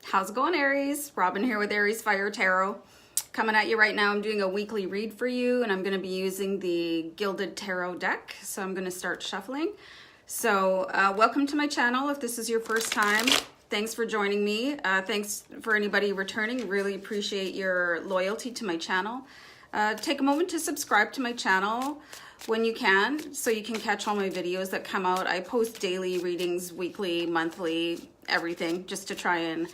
How's it going, Aries? Robin here with AriesFireTarot. Coming at you right now. I'm doing a weekly read for you, and I'm going to be using the Gilded Tarot deck. So I'm going to start shuffling. So welcome to my channel. If this is your first time, thanks for joining me. Thanks for anybody returning. Really appreciate your loyalty to my channel. Take a moment to subscribe to my channel when you can, so you can catch all my videos that come out. I post daily readings, weekly, monthly, everything, just to try and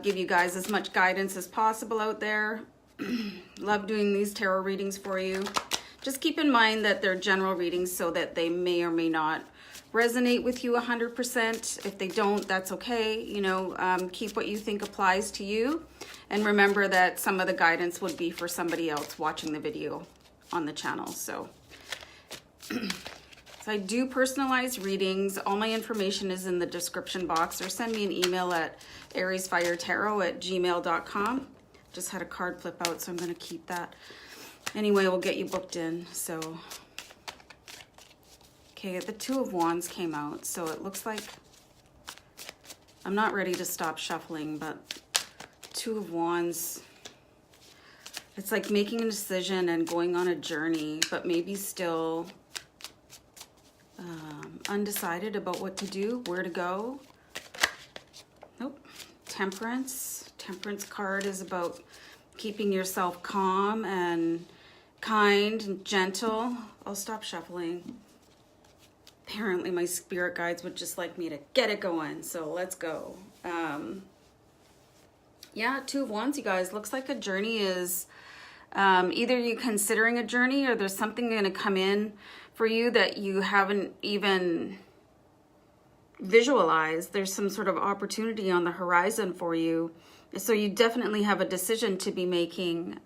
give you guys as much guidance as possible out there. Love doing these tarot readings for you. Just keep in mind that they're general readings, so that they may or may not resonate with you 100%. If they don't, that's okay. You know, keep what you think applies to you. And remember that some of the guidance would be for somebody else watching the video on the channel. So I do personalized readings. All my information is in the description box, or send me an email at AriesFireTarot@gmail.com. Just had a card flip out, so I'm going to keep that. Anyway, we'll get you booked in. So, okay, the Two of Wands came out, so it looks like I'm not ready to stop shuffling, but Two of Wands, it's like making a decision and going on a journey, but maybe still undecided about what to do, where to go. Nope. Temperance. Temperance card is about keeping yourself calm and kind and gentle. I'll stop shuffling. Apparently my spirit guides would just like me to get it going, so let's go. Yeah, Two of Wands, you guys. Looks like a journey is either you're considering a journey, or there's something going to come in for you that you haven't even visualized. There's some sort of opportunity on the horizon for you. So you definitely have a decision to be making.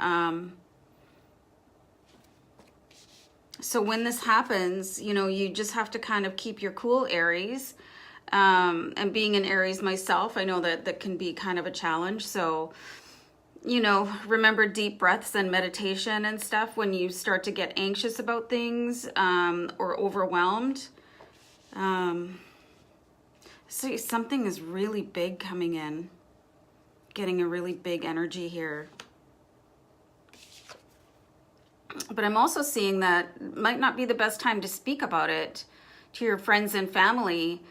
So when this happens, you know, you just have to kind of keep your cool, Aries. And being an Aries myself, I know that that can be kind of a challenge. So, you know, remember deep breaths and meditation and stuff when you start to get anxious about things or overwhelmed. So something is really big coming in, getting a really big energy here. But I'm also seeing that it might not be the best time to speak about it to your friends and family.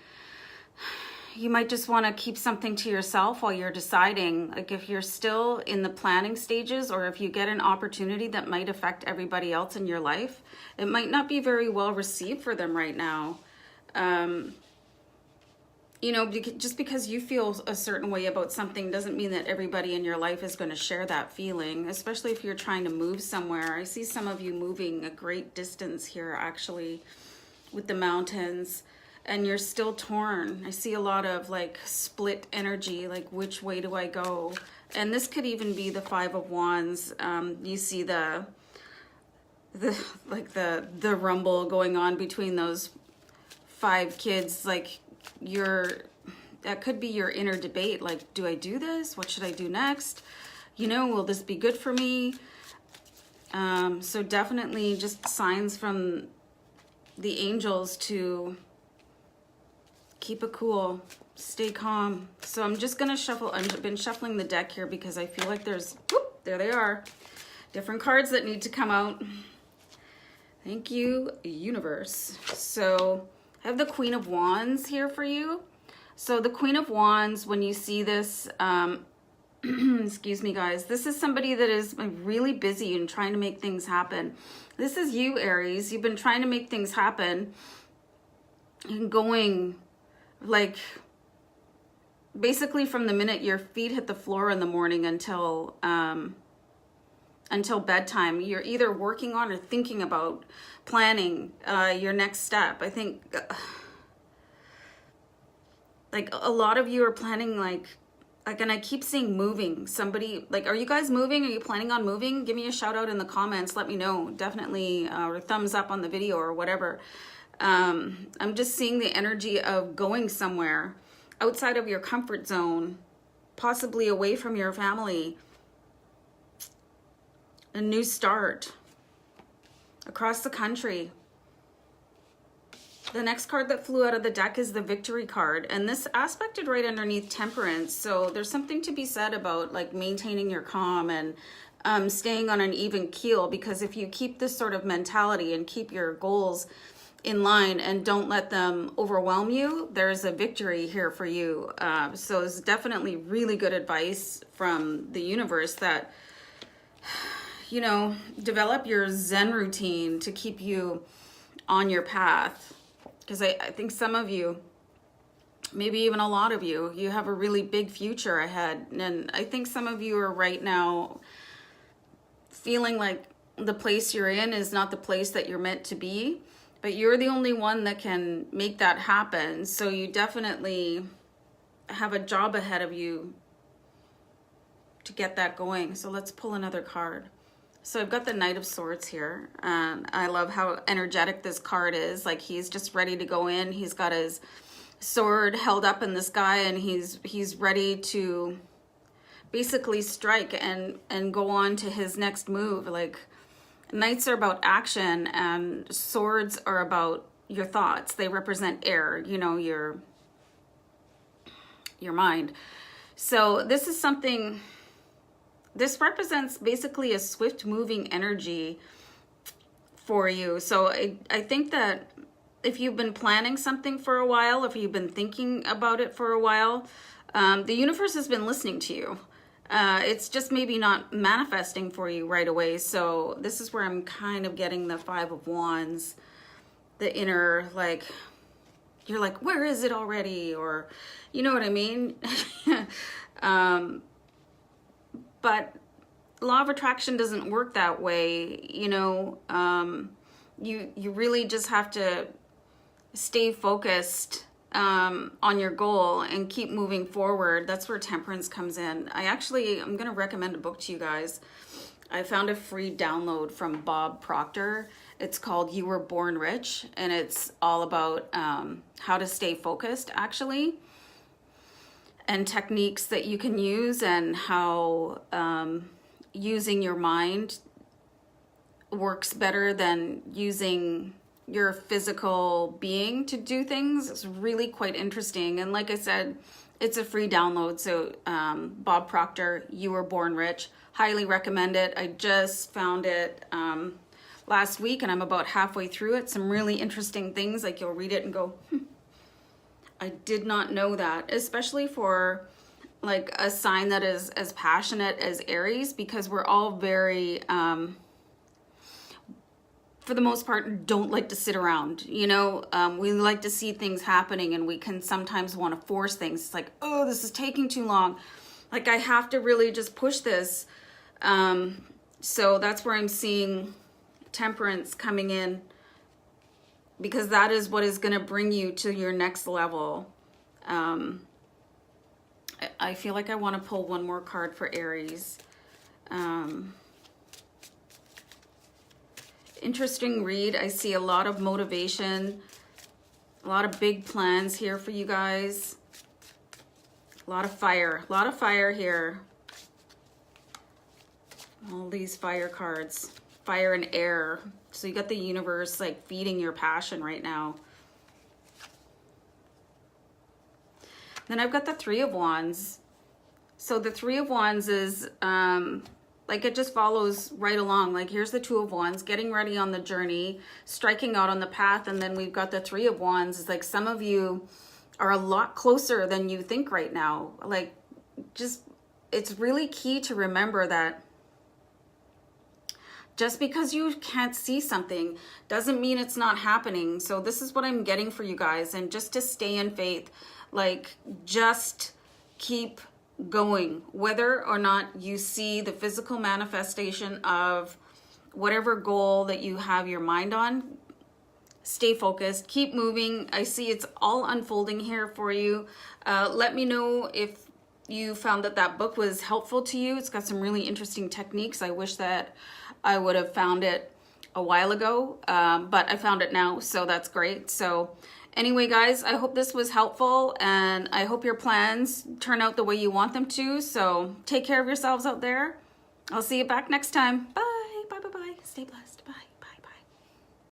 You might just want to keep something to yourself while you're deciding. Like if you're still in the planning stages, or if you get an opportunity that might affect everybody else in your life, it might not be very well received for them right now. You know, just because you feel a certain way about something doesn't mean that everybody in your life is going to share that feeling, especially if you're trying to move somewhere. I see some of you moving a great distance here, actually, with the mountains. And you're still torn. I see a lot of like split energy, like which way do I go? And this could even be the Five of Wands. You see the rumble going on between those 5 kids. Like that could be your inner debate. Like, do I do this? What should I do next? You know, will this be good for me? So definitely just signs from the angels to keep it cool, stay calm. So I'm just gonna shuffle. I've been shuffling the deck here because I feel like there's, whoop, there they are, different cards that need to come out. Thank you, universe. So I have the Queen of Wands here for you. So the Queen of Wands, when you see this, excuse me guys, this is somebody that is really busy and trying to make things happen. This is you, Aries. You've been trying to make things happen and going, like, basically from the minute your feet hit the floor in the morning until bedtime, you're either working on or thinking about planning your next step. I think like a lot of you are planning, like, and I keep seeing moving. Somebody, like, are you guys moving? Are you planning on moving? Give me a shout out in the comments. Let me know, definitely, or thumbs up on the video or whatever. I'm just seeing the energy of going somewhere outside of your comfort zone, possibly away from your family. A new start across the country. The next card that flew out of the deck is the Victory card, and this aspected right underneath Temperance. So there's something to be said about like maintaining your calm and staying on an even keel, because if you keep this sort of mentality and keep your goals in line and don't let them overwhelm you, there's a victory here for you. So it's definitely really good advice from the universe that, you know, develop your Zen routine to keep you on your path. Because I think some of you, maybe even a lot of you, you have a really big future ahead. And I think some of you are right now feeling like the place you're in is not the place that you're meant to be, but you're the only one that can make that happen. So you definitely have a job ahead of you to get that going. So let's pull another card. So I've got the Knight of Swords here, and I love how energetic this card is. Like, he's just ready to go in. He's got his sword held up in the sky, and he's ready to basically strike and go on to his next move. Like, knights are about action, and swords are about your thoughts. They represent air, you know, your mind. So this is something, this represents basically a swift moving energy for you. So I think that if you've been planning something for a while, if you've been thinking about it for a while, the universe has been listening to you. It's just maybe not manifesting for you right away. So this is where I'm kind of getting the Five of Wands, the inner, like, you're like, where is it already? Or, you know what I mean? But law of attraction doesn't work that way. You know, you really just have to stay focused on your goal and keep moving forward. That's where Temperance comes in. I'm going to recommend a book to you guys. I found a free download from Bob Proctor. It's called You Were Born Rich, and it's all about how to stay focused, actually, and techniques that you can use, and how using your mind works better than using your physical being to do things. It's really quite interesting. And like I said, it's a free download. So Bob Proctor, You Were Born Rich, highly recommend it. I just found it last week, and I'm about halfway through it. Some really interesting things, like you'll read it and go, I did not know that, especially for like a sign that is as passionate as Aries, because we're all very, for the most part, don't like to sit around, you know. We like to see things happening, and we can sometimes want to force things. It's like, oh, this is taking too long. Like, I have to really just push this. So that's where I'm seeing Temperance coming in, because that is what is going to bring you to your next level. I feel like I want to pull one more card for Aries. Interesting read. I see a lot of motivation, a lot of big plans here for you guys. A lot of fire here. All these fire cards, fire and air. So you got the universe like feeding your passion right now. Then I've got the Three of Wands. So the Three of Wands is like, it just follows right along. Like, here's the Two of Wands, getting ready on the journey, striking out on the path. And then we've got the Three of Wands. It's like some of you are a lot closer than you think right now. Like, just, it's really key to remember that just because you can't see something doesn't mean it's not happening. So this is what I'm getting for you guys. And just to stay in faith, like, just keep going, whether or not you see the physical manifestation of whatever goal that you have your mind on. Stay focused, keep moving. I see it's all unfolding here for you. Let me know if you found that that book was helpful to you. It's got some really interesting techniques. I wish that I would have found it a while ago, but I found it now, so that's great. So anyway, guys, I hope this was helpful, and I hope your plans turn out the way you want them to. So take care of yourselves out there. I'll see you back next time. Bye. Bye, bye, bye. Stay blessed.